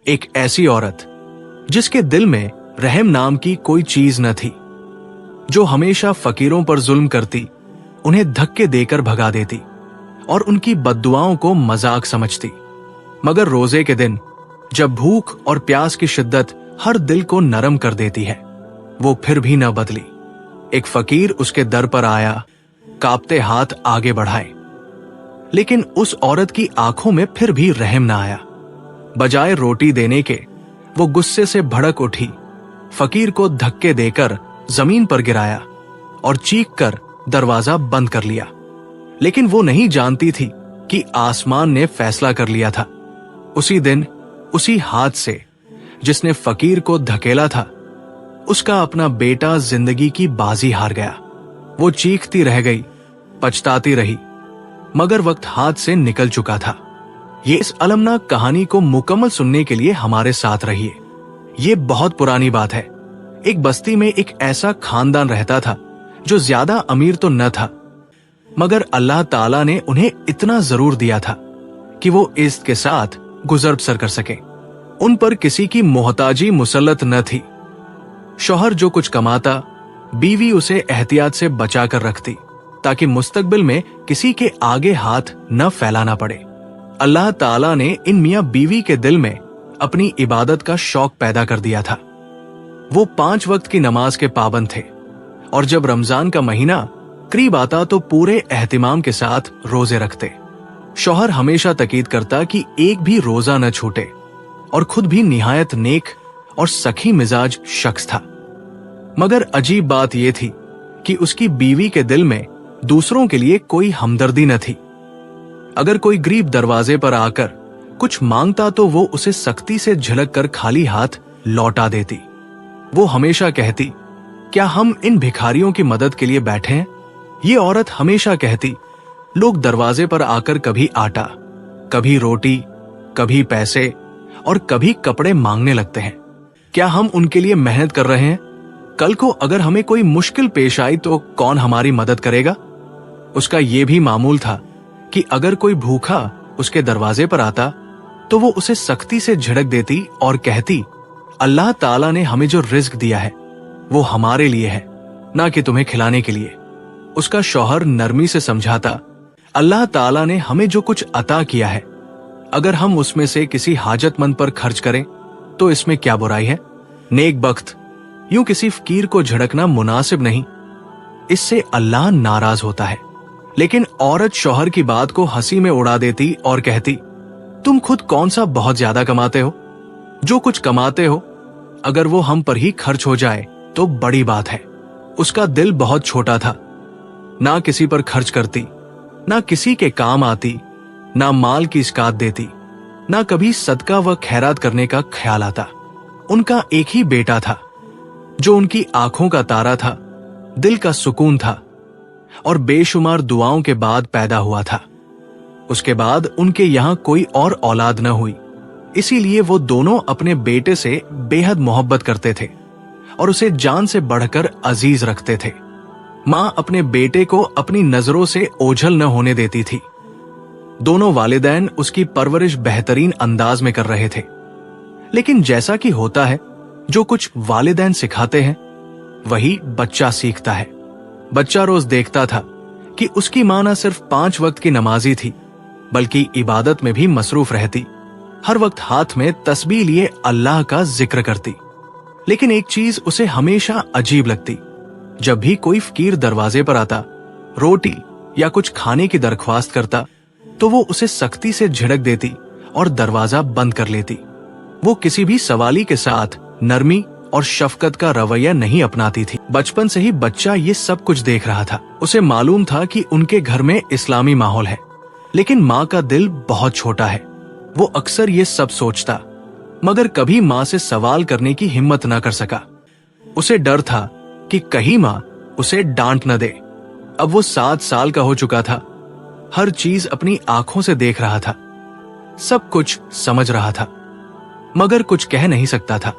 एक ऐसी औरत जिसके दिल में रहम नाम की कोई चीज न थी, जो हमेशा फकीरों पर जुल्म करती, उन्हें धक्के देकर भगा देती और उनकी बद्दुआओं को मजाक समझती। मगर रोजे के दिन जब भूख और प्यास की शिद्दत हर दिल को नरम कर देती है, वो फिर भी न बदली। एक फकीर उसके दर पर आया, कांपते हाथ आगे बढ़ाए, लेकिन उस औरत की आंखों में फिर भी रहम न आया। बजाय रोटी देने के वो गुस्से से भड़क उठी, फकीर को धक्के देकर जमीन पर गिराया और चीख कर दरवाजा बंद कर लिया। लेकिन वो नहीं जानती थी कि आसमान ने फैसला कर लिया था। उसी दिन उसी हाथ से जिसने फकीर को धकेला था, उसका अपना बेटा जिंदगी की बाजी हार गया। वो चीखती रह गई, पछताती रही, मगर वक्त हाथ से निकल चुका था। ये इस अलमनाक कहानी को मुकम्मल सुनने के लिए हमारे साथ रहिए। ये बहुत पुरानी बात है। एक बस्ती में एक ऐसा खानदान रहता था जो ज्यादा अमीर तो न था, मगर अल्लाह ताला ने उन्हें इतना जरूर दिया था कि वो इज्जत के साथ गुजर बसर कर सके। उन पर किसी की मोहताजी मुसल्लत न थी। शौहर जो कुछ कमाता, बीवी उसे एहतियात से बचा कर रखती, ताकि मुस्तकबिल में किसी के आगे हाथ न फैलाना पड़े। अल्लाह ताला ने इन मियां बीवी के दिल में अपनी इबादत का शौक पैदा कर दिया था। वो 5 वक्त की नमाज के पाबंद थे और जब रमजान का महीना करीब आता तो पूरे एहतिमाम के साथ रोजे रखते। शौहर हमेशा तकीद करता कि एक भी रोजा न छूटे और खुद भी निहायत नेक और सखी मिजाज शख्स था। मगर अजीब बात यह थी कि उसकी बीवी के दिल में दूसरों के लिए कोई हमदर्दी न थी। अगर कोई गरीब दरवाजे पर आकर कुछ मांगता तो वो उसे सख्ती से झिड़क कर खाली हाथ लौटा देती। वो हमेशा कहती, क्या हम इन भिखारियों की मदद के लिए बैठे हैं? ये औरत हमेशा कहती, लोग दरवाजे पर आकर कभी आटा, कभी रोटी, कभी पैसे और कभी कपड़े मांगने लगते हैं। क्या हम उनके लिए मेहनत कर रहे हैं? कल को अगर हमें कोई मुश्किल पेश आई तो कौन हमारी मदद करेगा? उसका ये भी मामूल था कि अगर कोई भूखा उसके दरवाजे पर आता तो वो उसे सख्ती से झिड़क देती और कहती, अल्लाह ताला ने हमें जो रिज्क दिया है वो हमारे लिए है, ना कि तुम्हें खिलाने के लिए। उसका शौहर नरमी से समझाता, अल्लाह ताला ने हमें जो कुछ अता किया है, अगर हम उसमें से किसी हाजतमंद पर खर्च करें तो इसमें क्या बुराई है? नेक बख्त, यूं किसी फकीर को झड़कना मुनासिब नहीं, इससे अल्लाह नाराज होता है। लेकिन औरत शौहर की बात को हंसी में उड़ा देती और कहती, तुम खुद कौन सा बहुत ज्यादा कमाते हो? जो कुछ कमाते हो अगर वो हम पर ही खर्च हो जाए तो बड़ी बात है। उसका दिल बहुत छोटा था, ना किसी पर खर्च करती, ना किसी के काम आती, ना माल की इसकात देती, ना कभी सदका व खैरात करने का ख्याल आता। उनका एक ही बेटा था जो उनकी आंखों का तारा था, दिल का सुकून था और बेशुमार दुआओं के बाद पैदा हुआ था। उसके बाद उनके यहाँ कोई और औलाद न हुई, इसीलिए वो दोनों अपने बेटे से बेहद मोहब्बत करते थे और उसे जान से बढ़कर अजीज रखते थे। माँ अपने बेटे को अपनी नजरों से ओझल न होने देती थी। दोनों वालिदैन उसकी परवरिश बेहतरीन अंदाज में कर रहे थे। लेकिन जैसा कि होता है, जो कुछ वालिदैन सिखाते हैं वही बच्चा सीखता है। बच्चा रोज देखता था कि उसकी माँ न सिर्फ 5 वक्त की नमाजी थी, बल्कि इबादत में भी मसरूफ रहती, हर वक्त हाथ में तस्बीह लिए अल्लाह का जिक्र करती। लेकिन एक चीज उसे हमेशा अजीब लगती, जब भी कोई फकीर दरवाजे पर आता, रोटी या कुछ खाने की दरख्वास्त करता तो वो उसे सख्ती से झिड़क देती और दरवाजा बंद कर लेती। वो किसी भी सवाली के साथ नरमी और शफकत का रवैया नहीं अपनाती थी। बचपन से ही बच्चा ये सब कुछ देख रहा था। उसे मालूम था कि उनके घर में इस्लामी माहौल है, लेकिन माँ का दिल बहुत छोटा है। वो अक्सर ये सब सोचता, मगर कभी माँ से सवाल करने की हिम्मत न कर सका। उसे डर था कि कहीं माँ उसे डांट न दे। अब वो 7 साल का हो चुका था, हर चीज अपनी आंखों से देख रहा था, सब कुछ समझ रहा था, मगर कुछ कह नहीं सकता था।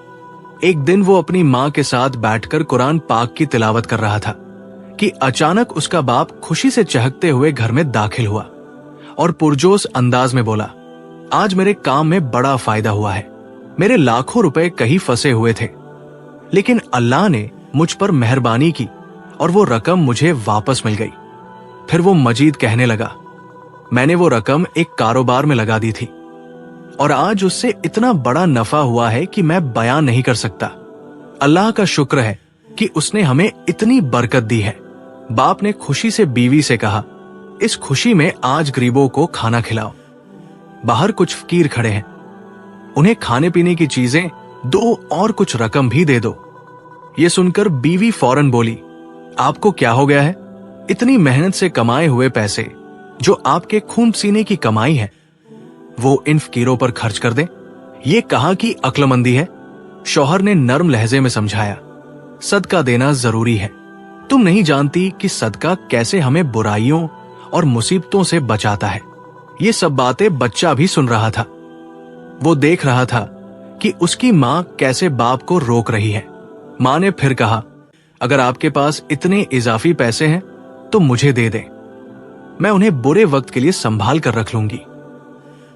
एक दिन वो अपनी माँ के साथ बैठकर कुरान पाक की तिलावत कर रहा था कि अचानक उसका बाप खुशी से चहकते हुए घर में दाखिल हुआ और पुरजोश अंदाज में बोला, आज मेरे काम में बड़ा फायदा हुआ है। मेरे लाखों रुपए कहीं फंसे हुए थे, लेकिन अल्लाह ने मुझ पर मेहरबानी की और वो रकम मुझे वापस मिल गई। फिर वो मजीद कहने लगा, मैंने वो रकम एक कारोबार में लगा दी थी और आज उससे इतना बड़ा नफा हुआ है कि मैं बयान नहीं कर सकता। अल्लाह का शुक्र है कि उसने हमें इतनी बरकत दी है। बाप ने खुशी से बीवी से कहा, इस खुशी में आज गरीबों को खाना खिलाओ। बाहर कुछ फकीर खड़े हैं, उन्हें खाने पीने की चीजें दो और कुछ रकम भी दे दो। ये सुनकर बीवी फौरन बोली, आपको क्या हो गया है? इतनी मेहनत से कमाए हुए पैसे जो आपके खून पसीने की कमाई है, वो इन फकीरों पर खर्च कर दें? ये कहा कि अक्लमंदी है। शौहर ने नर्म लहजे में समझाया, सदका देना जरूरी है। तुम नहीं जानती कि सदका कैसे हमें बुराइयों और मुसीबतों से बचाता है। ये सब बातें बच्चा भी सुन रहा था। वो देख रहा था कि उसकी माँ कैसे बाप को रोक रही है। माँ ने फिर कहा, अगर आपके पास इतने इजाफी पैसे हैं तो मुझे दे दें, मैं उन्हें बुरे वक्त के लिए संभाल कर रख लूंगी।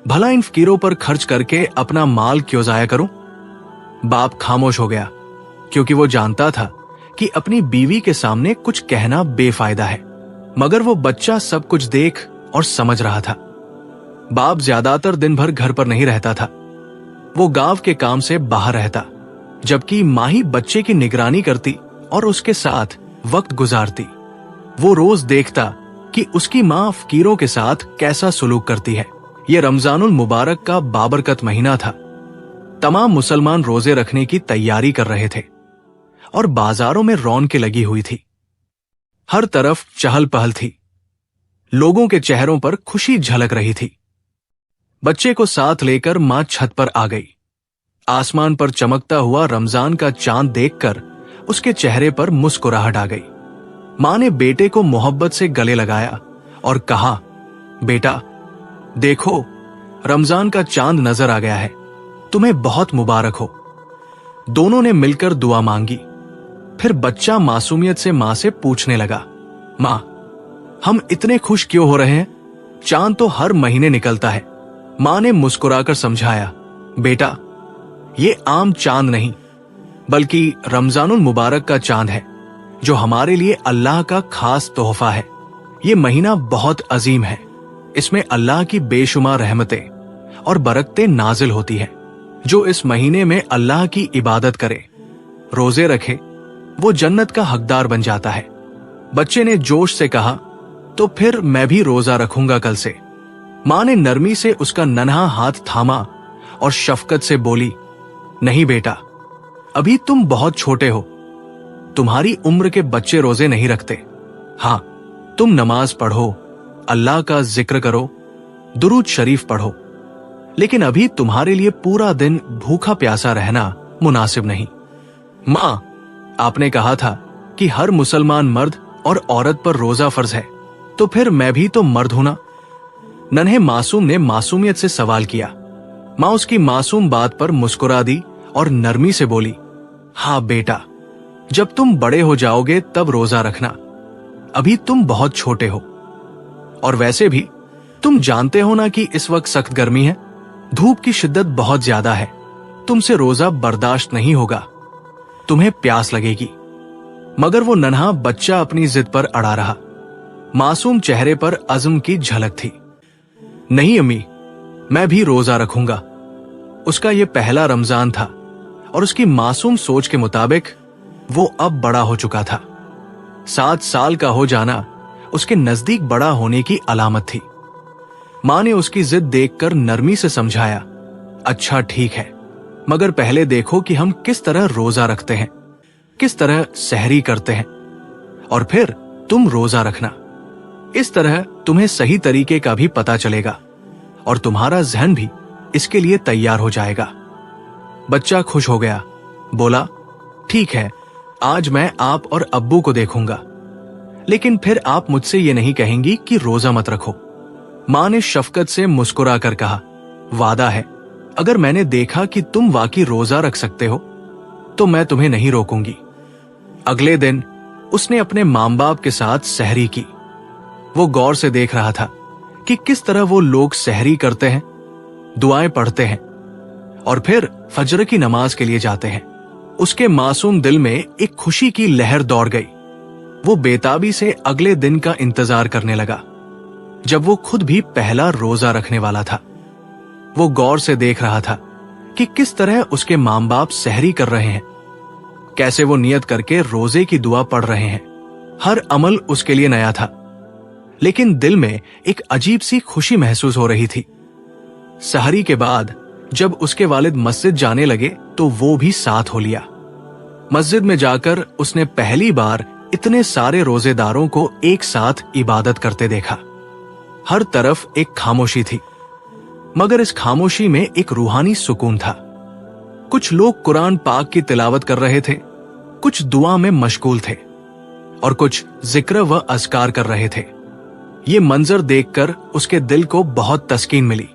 भला इन फकीरों पर खर्च करके अपना माल क्यों जाया करूं? बाप खामोश हो गया, क्योंकि वो जानता था कि अपनी बीवी के सामने कुछ कहना बेफायदा है। मगर वो बच्चा सब कुछ देख और समझ रहा था। बाप ज्यादातर दिन भर घर पर नहीं रहता था, वो गांव के काम से बाहर रहता, जबकि माँ ही बच्चे की निगरानी करती और उसके साथ वक्त गुजारती। वो रोज देखता कि उसकी माँ फकीरों के साथ कैसा सुलूक करती है। ये रमजानुल मुबारक का बाबरकत महीना था। तमाम मुसलमान रोजे रखने की तैयारी कर रहे थे और बाजारों में रौनकें लगी हुई थी। हर तरफ चहल पहल थी, लोगों के चेहरों पर खुशी झलक रही थी। बच्चे को साथ लेकर मां छत पर आ गई। आसमान पर चमकता हुआ रमजान का चांद देखकर उसके चेहरे पर मुस्कुराहट आ गई। मां ने बेटे को मोहब्बत से गले लगाया और कहा, बेटा देखो, रमजान का चांद नजर आ गया है, तुम्हें बहुत मुबारक हो। दोनों ने मिलकर दुआ मांगी। फिर बच्चा मासूमियत से मां से पूछने लगा, मां, हम इतने खुश क्यों हो रहे हैं? चांद तो हर महीने निकलता है। मां ने मुस्कुराकर समझाया, बेटा ये आम चांद नहीं, बल्कि रमजानुल मुबारक का चांद है, जो हमारे लिए अल्लाह का खास तोहफा है। ये महीना बहुत अजीम है। इसमें अल्लाह की बेशुमार रहमतें और बरकतें नाजिल होती है। जो इस महीने में अल्लाह की इबादत करे, रोजे रखे, वो जन्नत का हकदार बन जाता है। बच्चे ने जोश से कहा, तो फिर मैं भी रोजा रखूंगा कल से। मां ने नरमी से उसका नन्हा हाथ थामा और शफकत से बोली, नहीं बेटा, अभी तुम बहुत छोटे हो। तुम्हारी उम्र के बच्चे रोजे नहीं रखते। हाँ, तुम नमाज पढ़ो, अल्लाह का जिक्र करो, दुरूद शरीफ पढ़ो, लेकिन अभी तुम्हारे लिए पूरा दिन भूखा प्यासा रहना मुनासिब नहीं। मां, आपने कहा था कि हर मुसलमान मर्द और औरत पर रोजा फर्ज है, तो फिर मैं भी तो मर्द हूं ना? नन्हे मासूम ने मासूमियत से सवाल किया। मां उसकी मासूम बात पर मुस्कुरा दी और नरमी से बोली, हाँ बेटा, जब तुम बड़े हो जाओगे तब रोजा रखना, अभी तुम बहुत छोटे हो। और वैसे भी तुम जानते हो ना कि इस वक्त सख्त गर्मी है, धूप की शिद्दत बहुत ज्यादा है, तुमसे रोजा बर्दाश्त नहीं होगा, तुम्हें प्यास लगेगी। मगर वो नन्हा बच्चा अपनी जिद पर अड़ा रहा। मासूम चेहरे पर अज़्म की झलक थी। नहीं अम्मी, मैं भी रोजा रखूंगा। उसका ये पहला रमजान था और उसकी मासूम सोच के मुताबिक वो अब बड़ा हो चुका था। 7 साल का हो जाना उसके नजदीक बड़ा होने की अलामत थी। मां ने उसकी जिद देखकर नरमी से समझाया, अच्छा ठीक है, मगर पहले देखो कि हम किस तरह रोजा रखते हैं, किस तरह सहरी करते हैं, और फिर तुम रोजा रखना। इस तरह तुम्हें सही तरीके का भी पता चलेगा और तुम्हारा जहन भी इसके लिए तैयार हो जाएगा। बच्चा खुश हो गया, बोला, ठीक है, आज मैं आप और अब्बू को देखूंगा, लेकिन फिर आप मुझसे ये नहीं कहेंगी कि रोजा मत रखो। मां ने शफकत से मुस्कुरा कर कहा, वादा है, अगर मैंने देखा कि तुम वाकई रोजा रख सकते हो तो मैं तुम्हें नहीं रोकूंगी। अगले दिन उसने अपने मां बाप के साथ सहरी की। वो गौर से देख रहा था कि किस तरह वो लोग सहरी करते हैं, दुआएं पढ़ते हैं और फिर फजर की नमाज के लिए जाते हैं। उसके मासूम दिल में एक खुशी की लहर दौड़ गई। वो बेताबी से अगले दिन का इंतजार करने लगा, जब वो खुद भी पहला रोजा रखने वाला था। वो गौर से देख रहा था कि किस तरह उसके मां बाप सहरी कर रहे हैं, कैसे वो नियत करके रोजे की दुआ पढ़ रहे हैं। हर अमल उसके लिए नया था, लेकिन दिल में एक अजीब सी खुशी महसूस हो रही थी। सहरी के बाद जब उसके वालिद मस्जिद जाने लगे तो वो भी साथ हो लिया। मस्जिद में जाकर उसने पहली बार इतने सारे रोजेदारों को एक साथ इबादत करते देखा। हर तरफ एक खामोशी थी, मगर इस खामोशी में एक रूहानी सुकून था। कुछ लोग कुरान पाक की तिलावत कर रहे थे, कुछ दुआ में मशगूल थे और कुछ जिक्र व अज़कार कर रहे थे। ये मंजर देखकर उसके दिल को बहुत तस्कीन मिली।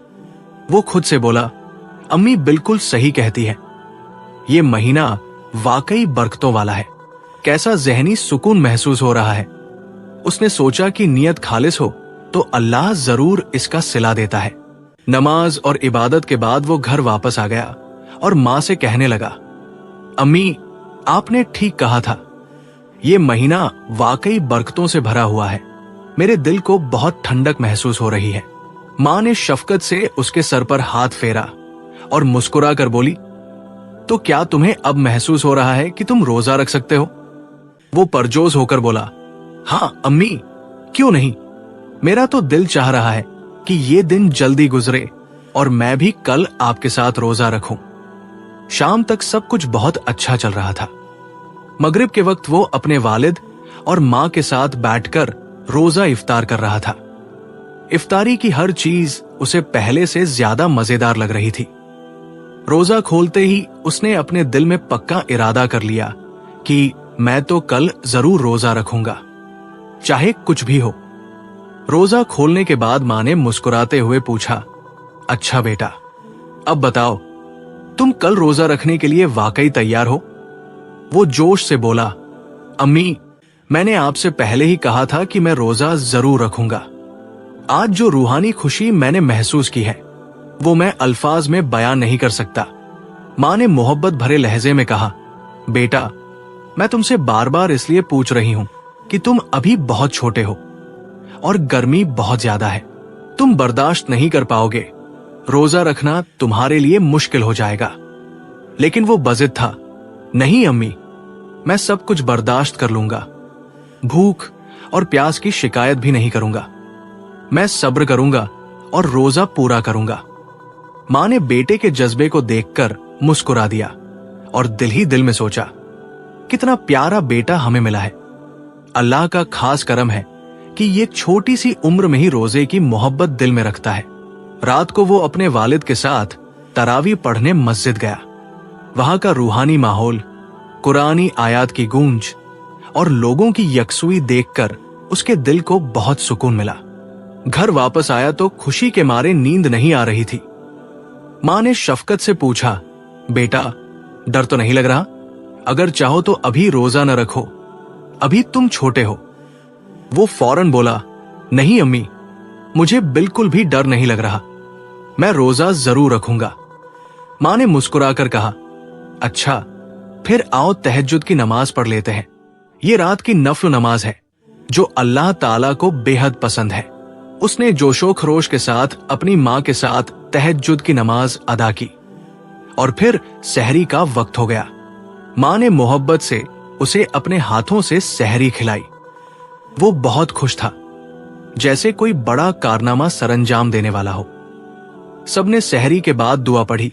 वो खुद से बोला, अम्मी बिल्कुल सही कहती है, ये महीना वाकई बरकतों वाला है। कैसा ज़हनी सुकून महसूस हो रहा है। उसने सोचा कि नियत खालिस हो तो अल्लाह जरूर इसका सिला देता है। नमाज और इबादत के बाद वो घर वापस आ गया और माँ से कहने लगा, अम्मी आपने ठीक कहा था, ये महीना वाकई बरकतों से भरा हुआ है। मेरे दिल को बहुत ठंडक महसूस हो रही है। माँ ने शफकत से उसके सर पर हाथ फेरा और मुस्कुरा कर बोली, तो क्या तुम्हें अब महसूस हो रहा है कि तुम रोजा रख सकते हो? वो परजोश होकर बोला, हाँ अम्मी, क्यों नहीं। मेरा तो दिल चाह रहा है कि ये दिन जल्दी गुजरे और मैं भी कल आपके साथ रोजा रखूं। शाम तक सब कुछ बहुत अच्छा चल रहा था। मगरिब के वक्त वो अपने वालिद और माँ के साथ बैठकर रोजा इफ्तार कर रहा था। इफ्तारी की हर चीज उसे पहले से ज्यादा मजेदार लग रही थी। रोजा खोलते ही उसने अपने दिल में पक्का इरादा कर लिया कि मैं तो कल जरूर रोजा रखूंगा, चाहे कुछ भी हो। रोजा खोलने के बाद माँ ने मुस्कुराते हुए पूछा, अच्छा बेटा, अब बताओ तुम कल रोजा रखने के लिए वाकई तैयार हो? वो जोश से बोला, अम्मी मैंने आपसे पहले ही कहा था कि मैं रोजा जरूर रखूंगा। आज जो रूहानी खुशी मैंने महसूस की है वो मैं अल्फाज में बयान नहीं कर सकता। माँ ने मोहब्बत भरे लहजे में कहा, बेटा मैं तुमसे बार बार इसलिए पूछ रही हूं कि तुम अभी बहुत छोटे हो और गर्मी बहुत ज्यादा है, तुम बर्दाश्त नहीं कर पाओगे। रोजा रखना तुम्हारे लिए मुश्किल हो जाएगा। लेकिन वो बजिद था, नहीं अम्मी, मैं सब कुछ बर्दाश्त कर लूंगा। भूख और प्यास की शिकायत भी नहीं करूंगा। मैं सब्र करूंगा और रोजा पूरा करूंगा। माँ ने बेटे के जज्बे को देखकर मुस्कुरा दिया और दिल ही दिल में सोचा, कितना प्यारा बेटा हमें मिला है। अल्लाह का खास करम है कि ये छोटी सी उम्र में ही रोजे की मोहब्बत दिल में रखता है। रात को वो अपने वालिद के साथ तरावी पढ़ने मस्जिद गया। वहां का रूहानी माहौल, कुरानी आयात की गूंज और लोगों की यकसुई देखकर उसके दिल को बहुत सुकून मिला। घर वापस आया तो खुशी के मारे नींद नहीं आ रही थी। माँ ने शफकत से पूछा, बेटा डर तो नहीं लग रहा? अगर चाहो तो अभी रोजा न रखो, अभी तुम छोटे हो। वो फौरन बोला, नहीं अम्मी, मुझे बिल्कुल भी डर नहीं लग रहा, मैं रोजा जरूर रखूंगा। माँ ने मुस्कुराकर कहा, अच्छा फिर आओ तहज्जुद की नमाज पढ़ लेते हैं। ये रात की नफ्ल नमाज है जो अल्लाह ताला को बेहद पसंद है। उसने जोशो खरोश के साथ अपनी माँ के साथ तहज्जुद की नमाज अदा की और फिर सहरी का वक्त हो गया। माँ ने मोहब्बत से उसे अपने हाथों से सहरी खिलाई। वो बहुत खुश था, जैसे कोई बड़ा कारनामा सरंजाम देने वाला हो। सबने सहरी के बाद दुआ पढ़ी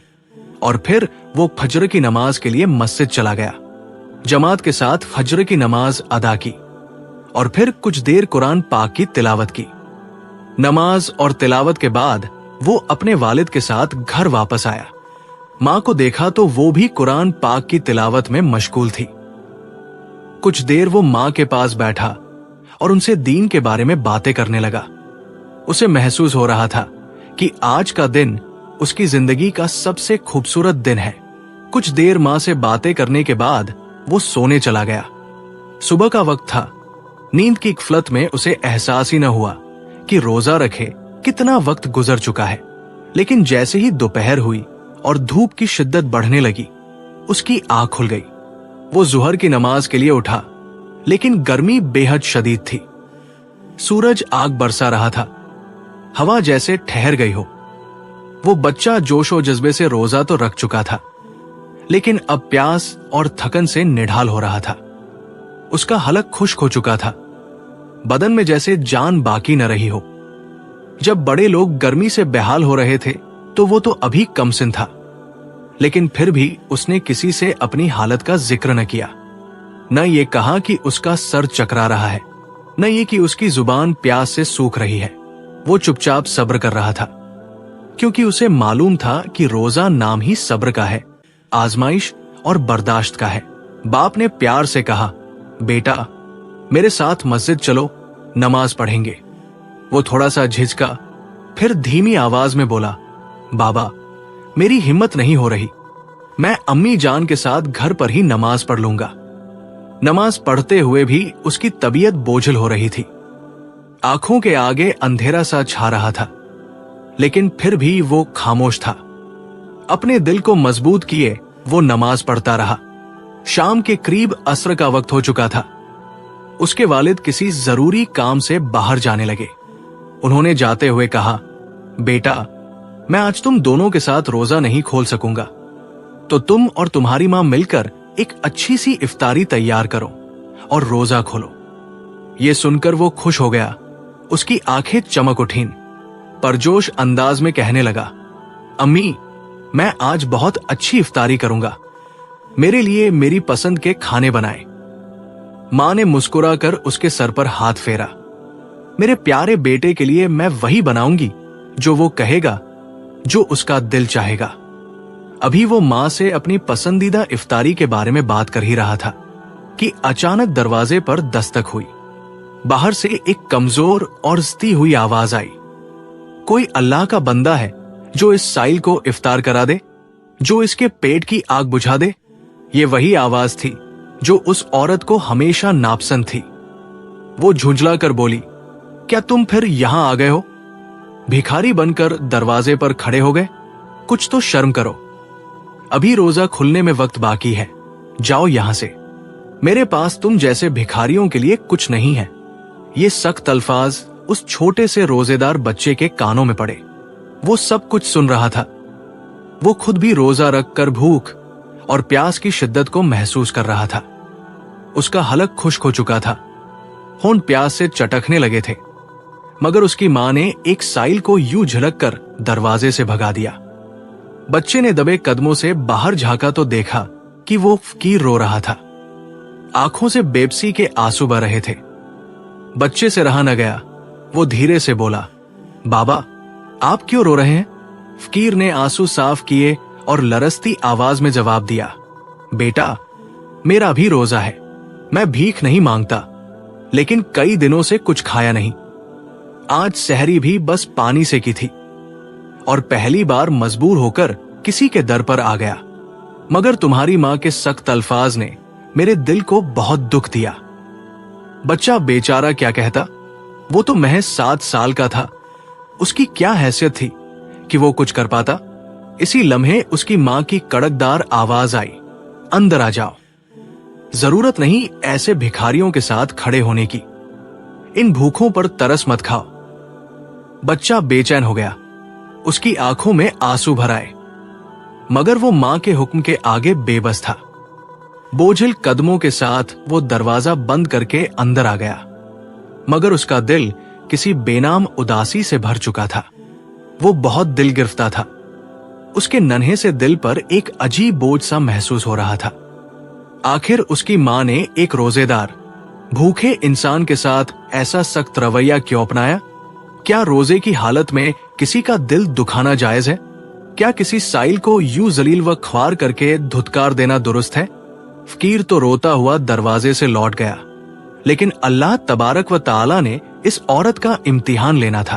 और फिर वो फजर की नमाज के लिए मस्जिद चला गया। जमात के साथ फजर की नमाज अदा की और फिर कुछ देर कुरान पाक की तिलावत की। नमाज और तिलावत के बाद वो अपने वालिद के साथ घर वापस आया। माँ को देखा तो वो भी कुरान पाक की तिलावत में मशगूल थी। कुछ देर वो माँ के पास बैठा और उनसे दीन के बारे में बातें करने लगा। उसे महसूस हो रहा था कि आज का दिन उसकी जिंदगी का सबसे खूबसूरत दिन है। कुछ देर माँ से बातें करने के बाद वो सोने चला गया। सुबह का वक्त था। नींद की गफलत में उसे एहसास ही न हुआ कि रोजा रखे कितना वक्त गुजर चुका है। लेकिन जैसे ही दोपहर हुई और धूप की शिद्दत बढ़ने लगी, उसकी आंख खुल गई। वो जुहर की नमाज के लिए उठा, लेकिन गर्मी बेहद शदीद थी। सूरज आग बरसा रहा था, हवा जैसे ठहर गई हो। वो बच्चा जोशो जज्बे से रोजा तो रख चुका था, लेकिन अब प्यास और थकन से निढाल हो रहा था। उसका हलक खुश्क हो चुका था, बदन में जैसे जान बाकी न रही हो। जब बड़े लोग गर्मी से बेहाल हो रहे थे तो वो तो अभी कमसिन था, लेकिन फिर भी उसने किसी से अपनी हालत का जिक्र न किया। न ये कहा कि उसका सर चकरा रहा है, न ये कि उसकी जुबान प्यास से सूख रही है। वो चुपचाप सब्र कर रहा था, क्योंकि उसे मालूम था कि रोजा नाम ही सब्र का है, आजमाइश और बर्दाश्त का है। बाप ने प्यार से कहा, बेटा मेरे साथ मस्जिद चलो, नमाज पढ़ेंगे। वो थोड़ा सा झिझका, फिर धीमी आवाज में बोला, बाबा मेरी हिम्मत नहीं हो रही, मैं अम्मी जान के साथ घर पर ही नमाज पढ़ लूंगा। नमाज पढ़ते हुए भी उसकी तबीयत बोझिल हो रही थी। आंखों के आगे अंधेरा सा छा रहा था, लेकिन फिर भी वो खामोश था। अपने दिल को मजबूत किए वो नमाज पढ़ता रहा। शाम के करीब असर का वक्त हो चुका था। उसके वालिद किसी जरूरी काम से बाहर जाने लगे। उन्होंने जाते हुए कहा, बेटा मैं आज तुम दोनों के साथ रोजा नहीं खोल सकूंगा, तो तुम और तुम्हारी मां मिलकर एक अच्छी सी इफ्तारी तैयार करो और रोजा खोलो। ये सुनकर वो खुश हो गया, उसकी आंखें चमक उठीं। परजोश अंदाज में कहने लगा, अम्मी मैं आज बहुत अच्छी इफ्तारी करूंगा, मेरे लिए मेरी पसंद के खाने बनाए। मां ने मुस्कुराकर उसके सर पर हाथ फेरा, मेरे प्यारे बेटे के लिए मैं वही बनाऊंगी जो वो कहेगा, जो उसका दिल चाहेगा। अभी वो मां से अपनी पसंदीदा इफ्तारी के बारे में बात कर ही रहा था कि अचानक दरवाजे पर दस्तक हुई। बाहर से एक कमजोर और जती हुई आवाज आई, कोई अल्लाह का बंदा है जो इस साइल को इफ्तार करा दे, जो इसके पेट की आग बुझा दे। ये वही आवाज थी जो उस औरत को हमेशा नापसंद थी। वो झुंझला कर बोली, क्या तुम फिर यहां आ गए हो? भिखारी बनकर दरवाजे पर खड़े हो गए? कुछ तो शर्म करो, अभी रोजा खुलने में वक्त बाकी है, जाओ यहां से। मेरे पास तुम जैसे भिखारियों के लिए कुछ नहीं है। ये सख्त अल्फाज उस छोटे से रोजेदार बच्चे के कानों में पड़े। वो सब कुछ सुन रहा था। वो खुद भी रोजा रखकर भूख और प्यास की शिद्दत को महसूस कर रहा था। उसका हलक खुश्क हो चुका था, होंठ प्यास से चटकने लगे थे, मगर उसकी मां ने एक साइल को यूं झलक कर दरवाजे से भगा दिया। बच्चे ने दबे कदमों से बाहर झांका तो देखा कि वो फकीर रो रहा था। आंखों से बेबसी के आंसू बह रहे थे। बच्चे से रहा न गया, वो धीरे से बोला, बाबा आप क्यों रो रहे हैं? फकीर ने आंसू साफ किए और लरसती आवाज में जवाब दिया, बेटा मेरा भी रोजा है, मैं भीख नहीं मांगता, लेकिन कई दिनों से कुछ खाया नहीं। आज सहरी भी बस पानी से की थी और पहली बार मजबूर होकर किसी के दर पर आ गया, मगर तुम्हारी मां के सख्त अल्फाज ने मेरे दिल को बहुत दुख दिया। बच्चा बेचारा क्या कहता, वो तो महज 7 साल का था, उसकी क्या हैसियत थी कि वो कुछ कर पाता। इसी लम्हे उसकी मां की कड़कदार आवाज आई, अंदर आ जाओ, जरूरत नहीं ऐसे भिखारियों के साथ खड़े होने की, इन भूखों पर तरस मत खाओ। बच्चा बेचैन हो गया, उसकी आंखों में आंसू भर आए, मगर वो मां के हुक्म के आगे बेबस था। बोझिल कदमों के साथ वो दरवाजा बंद करके अंदर आ गया, मगर उसका दिल किसी बेनाम उदासी से भर चुका था। वो बहुत दिल गिरफ्ता था। उसके नन्हे से दिल पर एक अजीब बोझ सा महसूस हो रहा था। आखिर उसकी मां ने एक रोजेदार भूखे इंसान के साथ ऐसा सख्त रवैया क्यों अपनाया? क्या रोजे की हालत में किसी का दिल दुखाना जायज है? क्या किसी साइल को यूं जलील व ख्वार करके धुतकार देना दुरुस्त है? फकीर तो रोता हुआ दरवाजे से लौट गया, लेकिन अल्लाह तबारक व ताला ने इस औरत का इम्तिहान लेना था।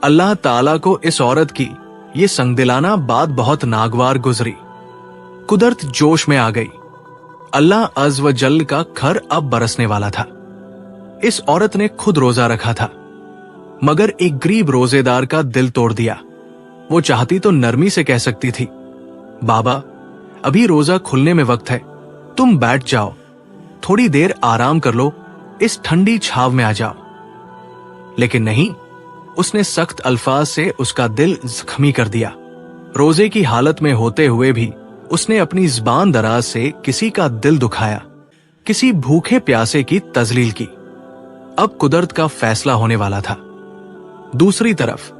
अल्लाह ताला को इस औरत की ये संगदिलाना बात बहुत नागवार गुजरी। कुदरत जोश में आ गई। अल्लाह अज़ व जल का खर अब बरसने वाला था। इस औरत ने खुद रोजा रखा था, मगर एक गरीब रोजेदार का दिल तोड़ दिया। वो चाहती तो नरमी से कह सकती थी, बाबा, अभी रोजा खुलने में वक्त है, तुम बैठ जाओ, थोड़ी देर आराम कर लो, इस ठंडी छाव में आ जाओ। लेकिन नहीं, उसने सख्त अल्फाज से उसका दिल जख्मी कर दिया। रोजे की हालत में होते हुए भी उसने अपनी ज़बान दराज से किसी का दिल दुखाया, किसी भूखे प्यासे की तजलील की। अब कुदरत का फैसला होने वाला था। दूसरी तरफ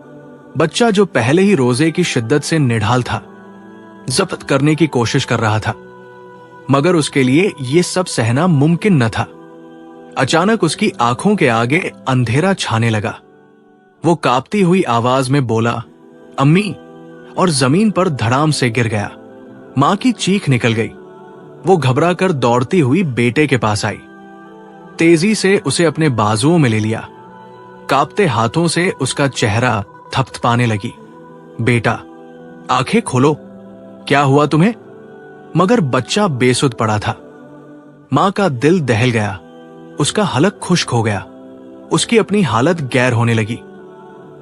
बच्चा, जो पहले ही रोजे की शिद्दत से निढाल था, जब्त करने की कोशिश कर रहा था, मगर उसके लिए यह सब सहना मुमकिन न था। अचानक उसकी आंखों के आगे अंधेरा छाने लगा। वो कांपती हुई आवाज में बोला, अम्मी, और जमीन पर धड़ाम से गिर गया। मां की चीख निकल गई। वो घबरा कर दौड़ती हुई बेटे के पास आई, तेजी से उसे अपने बाजुओं में ले लिया। कांपते हाथों से उसका चेहरा थपथपाने लगी। बेटा, आंखें खोलो, क्या हुआ तुम्हें? मगर बच्चा बेसुध पड़ा था। मां का दिल दहल गया, उसका हलक खुश्क हो गया, उसकी अपनी हालत गैर होने लगी।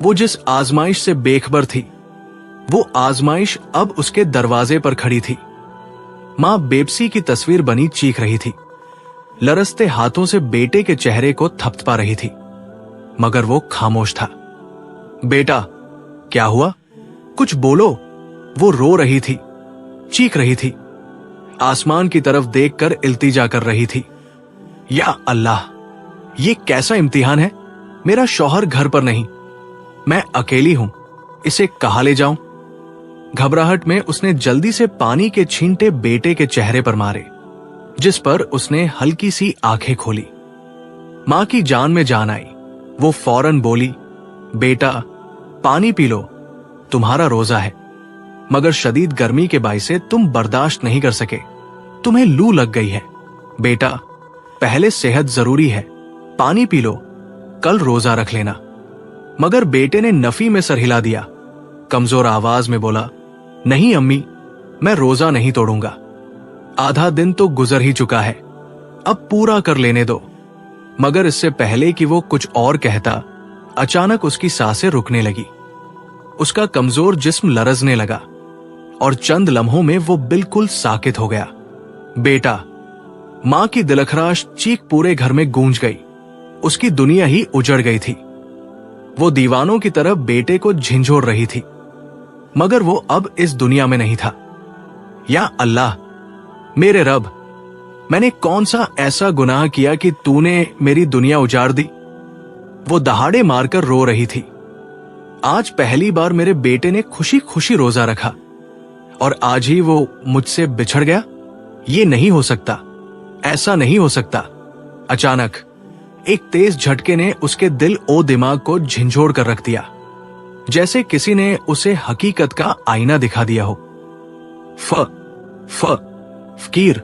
वो जिस आजमाइश से बेखबर थी, वो आजमाइश अब उसके दरवाजे पर खड़ी थी। मां बेबसी की तस्वीर बनी चीख रही थी, लरसते हाथों से बेटे के चेहरे को थपथपा रही थी, मगर वो खामोश था। बेटा, क्या हुआ? कुछ बोलो। वो रो रही थी, चीख रही थी, आसमान की तरफ देखकर इल्तिजा कर रही थी। या अल्लाह, ये कैसा इम्तिहान है? मेरा शौहर घर पर नहीं, मैं अकेली हूं, इसे कहां ले जाऊं? घबराहट में उसने जल्दी से पानी के छींटे बेटे के चेहरे पर मारे, जिस पर उसने हल्की सी आंखें खोली। मां की जान में जान आई। वो फौरन बोली, बेटा, पानी पी लो, तुम्हारा रोजा है, मगर शदीद गर्मी के बाई से तुम बर्दाश्त नहीं कर सके, तुम्हें लू लग गई है। बेटा, पहले सेहत जरूरी है, पानी पी लो, कल रोजा रख लेना। मगर बेटे ने नफी में सर हिला दिया, कमजोर आवाज में बोला, नहीं अम्मी, मैं रोजा नहीं तोड़ूंगा, आधा दिन तो गुजर ही चुका है, अब पूरा कर लेने दो। मगर इससे पहले कि वो कुछ और कहता, अचानक उसकी सांसें रुकने लगी, उसका कमजोर जिस्म लरजने लगा और चंद लम्हों में वो बिल्कुल साकित हो गया। बेटा, मां की दिलखराश चीख पूरे घर में गूंज गई, उसकी दुनिया ही उजड़ गई थी। वो दीवानों की तरफ बेटे को झिंझोड़ रही थी, मगर वो अब इस दुनिया में नहीं था। या अल्लाह, मेरे रब, मैंने कौन सा ऐसा गुनाह किया कि तूने मेरी दुनिया उजाड़ दी? वो दहाड़े मारकर रो रही थी। आज पहली बार मेरे बेटे ने खुशी खुशी रोजा रखा और आज ही वो मुझसे बिछड़ गया। ये नहीं हो सकता, ऐसा नहीं हो सकता। अचानक एक तेज झटके ने उसके दिल ओ दिमाग को झिंझोड़ कर रख दिया, जैसे किसी ने उसे हकीकत का आईना दिखा दिया हो। फकीर,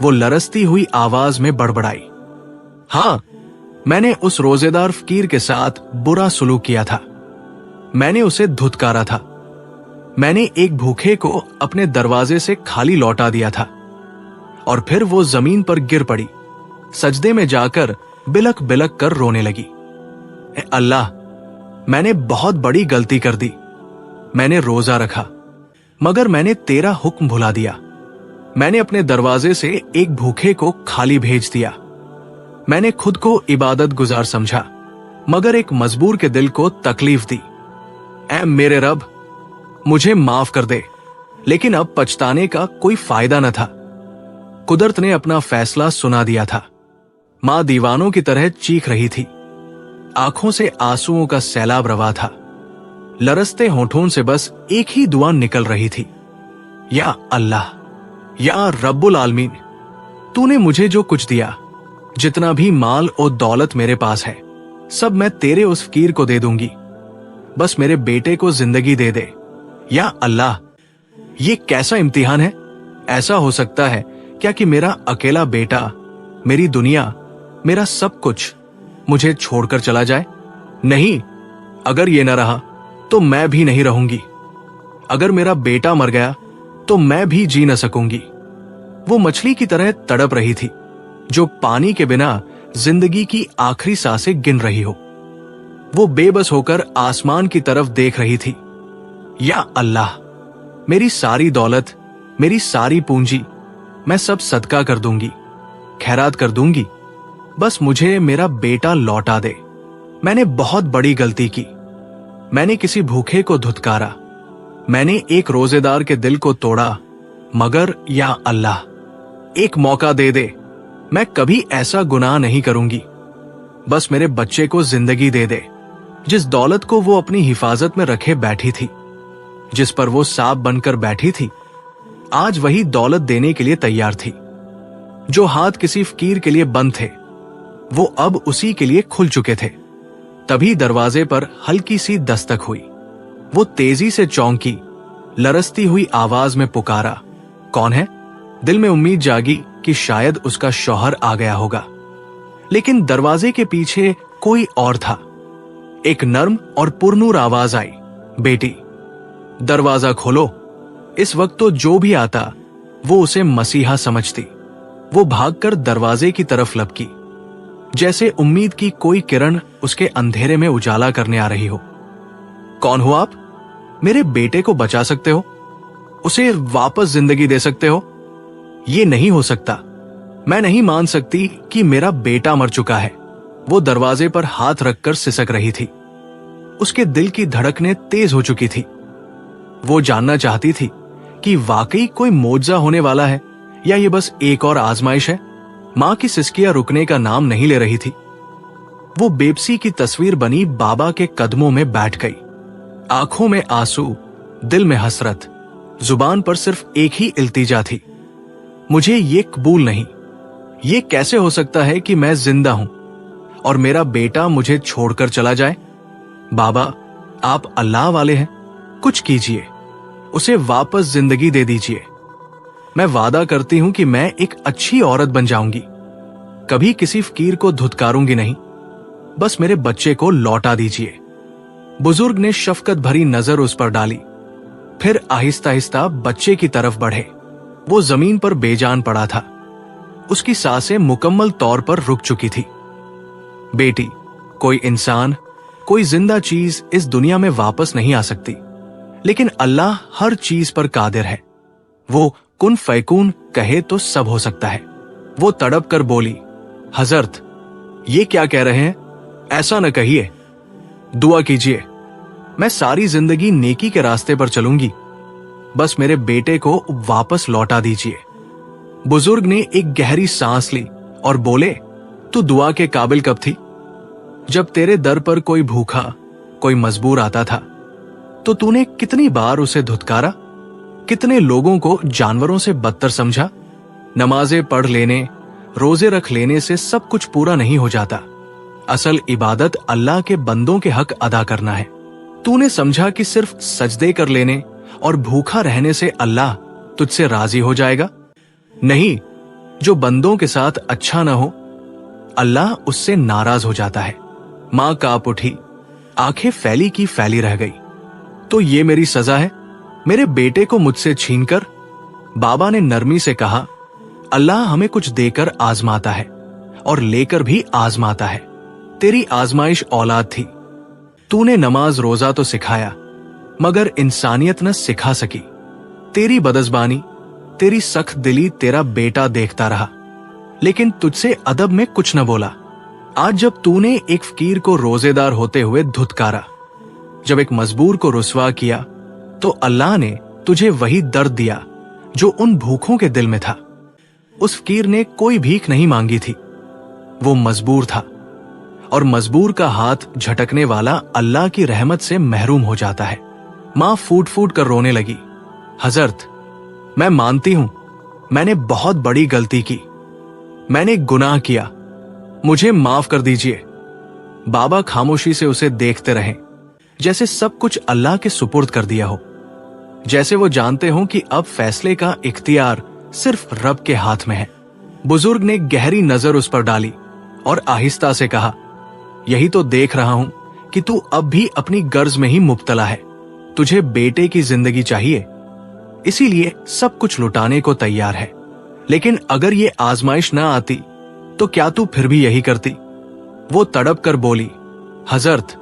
वो लरसती हुई आवाज में बड़बड़ाई। हां, मैंने उस रोजेदार फकीर के साथ बुरा सुलूक किया था, मैंने उसे धुतकारा था, मैंने एक भूखे को अपने दरवाजे से खाली लौटा दिया था। और फिर वो जमीन पर गिर पड़ी, सजदे में जाकर बिलक बिलक कर रोने लगी। अल्लाह, मैंने बहुत बड़ी गलती कर दी, मैंने रोजा रखा, मगर मैंने तेरा हुक्म भुला दिया। मैंने अपने दरवाजे से एक भूखे को खाली भेज दिया। मैंने खुद को इबादत गुजार समझा, मगर एक मजबूर के दिल को तकलीफ दी। ऐ मेरे रब, मुझे माफ कर दे, लेकिन अब पछताने का कोई फायदा न था। कुदरत ने अपना फैसला सुना दिया था। मां दीवानों की तरह चीख रही थी, आंखों से आंसुओं का सैलाब रवा था। लरसते होठों से बस एक ही दुआ निकल रही थी, या अल्लाह, या रब्बुल आलमीन, तूने मुझे जो कुछ दिया, जितना भी माल और दौलत मेरे पास है, सब मैं तेरे उस फकीर को दे दूंगी। बस मेरे बेटे को जिंदगी दे दे। या अल्लाह, ये कैसा इम्तिहान है? ऐसा हो सकता है क्या कि मेरा अकेला बेटा, मेरी दुनिया, मेरा सब कुछ मुझे छोड़कर चला जाए? नहीं, अगर ये न रहा तो मैं भी नहीं रहूंगी। अगर मेरा बेटा मर गया तो मैं भी जी न सकूंगी। वो मछली की तरह तड़प रही थी, जो पानी के बिना जिंदगी की आखिरी सांसें गिन रही हो। वो बेबस होकर आसमान की तरफ देख रही थी। या अल्लाह, मेरी सारी दौलत, मेरी सारी पूंजी मैं सब सदका कर दूंगी, खैरात कर दूंगी, बस मुझे मेरा बेटा लौटा दे। मैंने बहुत बड़ी गलती की। मैंने किसी भूखे को धुतकारा, मैंने एक रोजेदार के दिल को तोड़ा, मगर या अल्लाह एक मौका दे दे, मैं कभी ऐसा गुनाह नहीं करूंगी। बस मेरे बच्चे को जिंदगी दे दे। जिस दौलत को वो अपनी हिफाजत में रखे बैठी थी, जिस पर वो सांप बनकर बैठी थी, आज वही दौलत देने के लिए तैयार थी। जो हाथ किसी फकीर के लिए बंद थे, वो अब उसी के लिए खुल चुके थे। तभी दरवाजे पर हल्की सी दस्तक हुई। वो तेजी से चौंकी, लरसती हुई आवाज में पुकारा, कौन है? दिल में उम्मीद जागी कि शायद उसका शौहर आ गया होगा, लेकिन दरवाजे के पीछे कोई और था। एक नर्म और पुरनूर आवाज आई, बेटी दरवाजा खोलो। इस वक्त तो जो भी आता वो उसे मसीहा समझती। वो भागकर दरवाजे की तरफ लपकी, जैसे उम्मीद की कोई किरण उसके अंधेरे में उजाला करने आ रही हो। कौन हो आप? मेरे बेटे को बचा सकते हो? उसे वापस जिंदगी दे सकते हो? ये नहीं हो सकता। मैं नहीं मान सकती कि मेरा बेटा मर चुका है। वो दरवाजे पर हाथ रखकर सिसक रही थी। उसके दिल की धड़कनें तेज हो चुकी थी। वो जानना चाहती थी कि वाकई कोई मोजा होने वाला है या ये बस एक और आजमाइश है। मां की सिसकियां रुकने का नाम नहीं ले रही थी। वो बेबसी की तस्वीर बनी बाबा के कदमों में बैठ गई। आंखों में आंसू, दिल में हसरत, जुबान पर सिर्फ एक ही इल्तिजा थी, मुझे ये कबूल नहीं। ये कैसे हो सकता है कि मैं जिंदा हूं और मेरा बेटा मुझे छोड़कर चला जाए? बाबा, आप अल्लाह वाले हैं, कुछ कीजिए, उसे वापस जिंदगी दे दीजिए। मैं वादा करती हूं कि मैं एक अच्छी औरत बन जाऊंगी, कभी किसी फकीर को धुतकारूंगी नहीं, बस मेरे बच्चे को लौटा दीजिए। बुजुर्ग ने शफकत भरी नजर उस पर डाली, फिर आहिस्ता आहिस्ता बच्चे की तरफ बढ़े। वो जमीन पर बेजान पड़ा था, उसकी सांसें मुकम्मल तौर पर रुक चुकी थी। बेटी, कोई इंसान, कोई जिंदा चीज इस दुनिया में वापस नहीं आ सकती, लेकिन अल्लाह हर चीज पर कादिर है। वो कुन फैकून कहे तो सब हो सकता है। वो तड़प कर बोली, हजरत, ये क्या कह रहे हैं? ऐसा न कहिए, दुआ कीजिए। मैं सारी जिंदगी नेकी के रास्ते पर चलूंगी, बस मेरे बेटे को वापस लौटा दीजिए। बुजुर्ग ने एक गहरी सांस ली और बोले, तू दुआ के काबिल कब थी? जब तेरे दर पर कोई भूखा, कोई मजबूर आता था, तो तूने कितनी बार उसे धुतकारा? कितने लोगों को जानवरों से बदतर समझा? नमाजें पढ़ लेने, रोजे रख लेने से सब कुछ पूरा नहीं हो जाता। असल इबादत अल्लाह के बंदों के हक अदा करना है। तूने समझा कि सिर्फ सजदे कर लेने और भूखा रहने से अल्लाह तुझसे राजी हो जाएगा? नहीं, जो बंदों के साथ अच्छा ना हो, अल्लाह उससे नाराज हो जाता है। मां कांप उठी, आंखें फैली की फैली रह गई। तो ये मेरी सजा है, मेरे बेटे को मुझसे छीनकर? बाबा ने नरमी से कहा, अल्लाह हमें कुछ देकर आजमाता है और लेकर भी आजमाता है। तेरी आजमाइश औलाद थी। तूने नमाज रोजा तो सिखाया, मगर इंसानियत न सिखा सकी। तेरी बदज़बानी, तेरी सख्त दिली तेरा बेटा देखता रहा, लेकिन तुझसे अदब में कुछ न बोला। आज जब तूने एक फकीर को रोजेदार होते हुए धुतकारा, जब एक मजबूर को रुसवा किया, तो अल्लाह ने तुझे वही दर्द दिया जो उन भूखों के दिल में था। उस फकीर ने कोई भीख नहीं मांगी थी, वो मजबूर था, और मजबूर का हाथ झटकने वाला अल्लाह की रहमत से महरूम हो जाता है। मां फूट फूट कर रोने लगी, हजरत, मैं मानती हूं मैंने बहुत बड़ी गलती की, मैंने गुनाह किया, मुझे माफ कर दीजिए। बाबा खामोशी से उसे देखते रहे, जैसे सब कुछ अल्लाह के सुपुर्द कर दिया हो, जैसे वो जानते हो कि अब फैसले का इख्तियार सिर्फ रब के हाथ में है। बुजुर्ग ने गहरी नजर उस पर डाली और आहिस्ता से कहा, यही तो देख रहा हूं कि तू अब भी अपनी गर्ज में ही मुब्तला है। तुझे बेटे की जिंदगी चाहिए, इसीलिए सब कुछ लुटाने को तैयार है। लेकिन अगर ये आजमाइश ना आती तो क्या तू फिर भी यही करती? वो तड़प कर बोली, हजरत,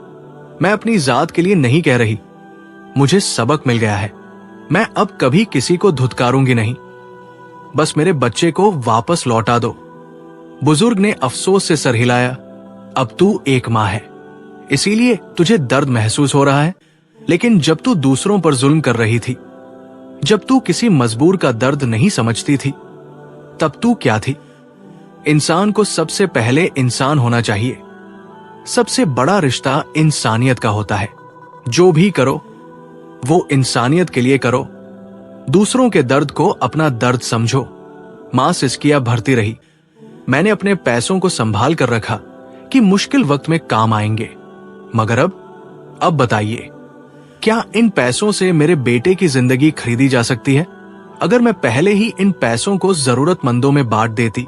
मैं अपनी जात के लिए नहीं कह रही, मुझे सबक मिल गया है। मैं अब कभी किसी को धुतकारूंगी नहीं, बस मेरे बच्चे को वापस लौटा दो। बुजुर्ग ने अफसोस से सर हिलाया। अब तू एक माँ है, इसीलिए तुझे दर्द महसूस हो रहा है, लेकिन जब तू दूसरों पर जुल्म कर रही थी, जब तू किसी मजबूर का दर्द नहीं समझती थी, तब तू क्या थी? इंसान को सबसे पहले इंसान होना चाहिए। सबसे बड़ा रिश्ता इंसानियत का होता है। जो भी करो वो इंसानियत के लिए करो। दूसरों के दर्द को अपना दर्द समझो। मां सिसकियां भरती रही। मैंने अपने पैसों को संभाल कर रखा कि मुश्किल वक्त में काम आएंगे, मगर अब बताइए, क्या इन पैसों से मेरे बेटे की जिंदगी खरीदी जा सकती है? अगर मैं पहले ही इन पैसों को जरूरतमंदों में बांट देती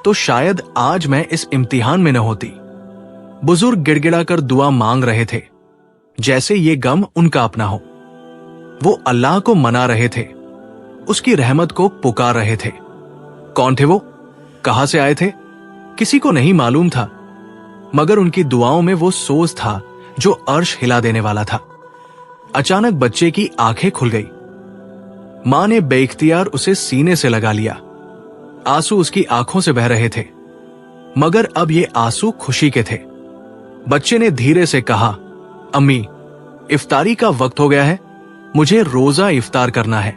तो शायद आज मैं इस इम्तिहान में न होती। बुजुर्ग गिड़गिड़ाकर दुआ मांग रहे थे, जैसे ये गम उनका अपना हो। वो अल्लाह को मना रहे थे, उसकी रहमत को पुकार रहे थे। कौन थे वो? कहां से आए थे? किसी को नहीं मालूम था, मगर उनकी दुआओं में वो सोच था जो अर्श हिला देने वाला था। अचानक बच्चे की आंखें खुल गई। मां ने बेइख्तियार उसे सीने से लगा लिया। आंसू उसकी आंखों से बह रहे थे, मगर अब ये आंसू खुशी के थे। बच्चे ने धीरे से कहा, अम्मी, इफ्तारी का वक्त हो गया है, मुझे रोजा इफ्तार करना है।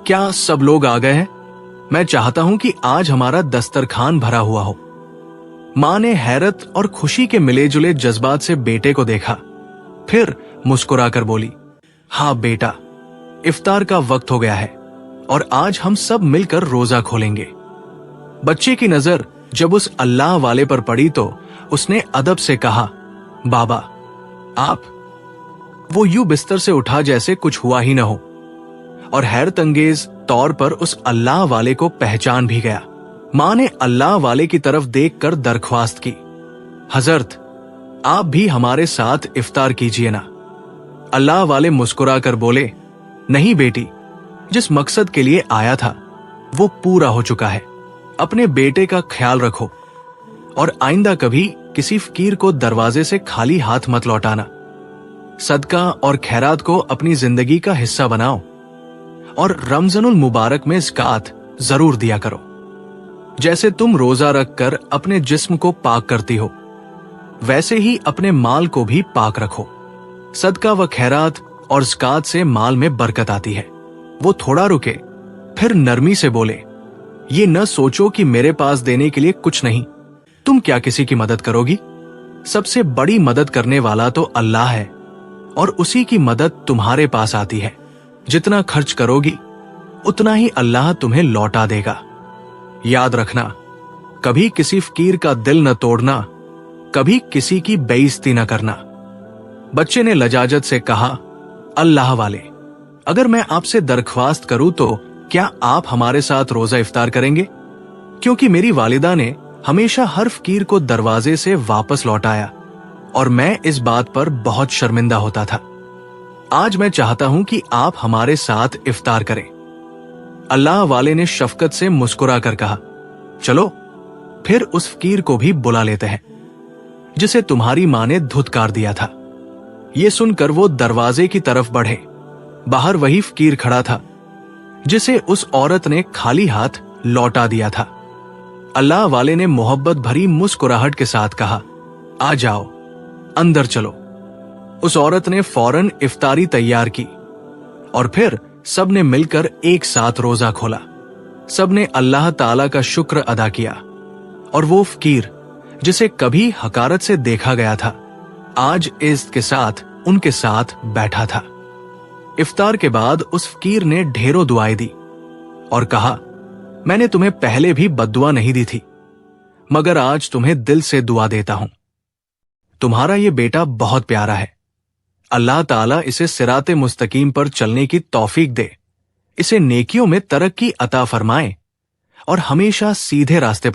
क्या सब लोग आ गए हैं? मैं चाहता हूं कि आज हमारा दस्तरखान भरा हुआ हो। मां ने हैरत और खुशी के मिले जुले जज्बात से बेटे को देखा, फिर मुस्कुराकर बोली, हाँ बेटा, इफ्तार का वक्त हो गया है और आज हम सब मिलकर रोजा खोलेंगे। बच्चे की नजर जब उस अल्लाह वाले पर पड़ी तो उसने अदब से कहा, बाबा आप। वो यूं बिस्तर से उठा जैसे कुछ हुआ ही न हो और हैरत अंगेज तौर पर उस अल्लाह वाले को पहचान भी गया। मां ने अल्लाह वाले की तरफ देखकर दरख्वास्त की, हजरत आप भी हमारे साथ इफ्तार कीजिए ना। अल्लाह वाले मुस्कुराकर बोले, नहीं बेटी, जिस मकसद के लिए आया था वो पूरा हो चुका है। अपने बेटे का ख्याल रखो और आइंदा कभी किसी फकीर को दरवाजे से खाली हाथ मत लौटाना। सदका और खैरात को अपनी जिंदगी का हिस्सा बनाओ और रमजानुल मुबारक में ज़कात जरूर दिया करो। जैसे तुम रोजा रखकर अपने जिस्म को पाक करती हो, वैसे ही अपने माल को भी पाक रखो। सदका व खैरात और ज़कात से माल में बरकत आती है। वो थोड़ा रुके, फिर नरमी से बोले, ये न सोचो कि मेरे पास देने के लिए कुछ नहीं, तुम क्या किसी की मदद करोगी? सबसे बड़ी मदद करने वाला तो अल्लाह है और उसी की मदद तुम्हारे पास आती है। जितना खर्च करोगी उतना ही अल्लाह तुम्हें लौटा देगा। याद रखना, कभी किसी फकीर का दिल न तोड़ना, कभी किसी की बेइज्जती न करना। बच्चे ने लजाजत से कहा, अल्लाह वाले, अगर मैं आपसे दरख्वास्त करूं तो क्या आप हमारे साथ रोजा इफ्तार करेंगे? क्योंकि मेरी वालिदा ने हमेशा हर फकीर को दरवाजे से वापस लौटाया और मैं इस बात पर बहुत शर्मिंदा होता था। आज मैं चाहता हूं कि आप हमारे साथ इफ्तार करें। अल्लाह वाले ने शफकत से मुस्कुरा कर कहा, चलो फिर उस फकीर को भी बुला लेते हैं जिसे तुम्हारी मां ने धुतकार दिया था। ये सुनकर वो दरवाजे की तरफ बढ़े। बाहर वही फकीर खड़ा था जिसे उस औरत ने खाली हाथ लौटा दिया था। अल्लाह वाले ने मोहब्बत भरी मुस्कुराहट के साथ कहा, आ जाओ, अंदर चलो। उस औरत ने फौरन इफ्तारी तैयार की और फिर सबने मिलकर एक साथ रोजा खोला। सबने अल्लाह ताला का शुक्र अदा किया और वो फकीर जिसे कभी हकारत से देखा गया था, आज इज्जत के साथ उनके साथ बैठा था। इफ्तार के बाद उस फकीर ने ढेरों दुआएं दी और कहा, मैंने तुम्हें पहले भी बद्दुआ नहीं दी थी, मगर आज तुम्हें दिल से दुआ देता हूं। तुम्हारा ये बेटा बहुत प्यारा है। अल्लाह ताला इसे सिराते मुस्तकीम पर चलने की तौफीक दे, इसे नेकियों में तरक्की अता फरमाए और हमेशा सीधे रास्ते पर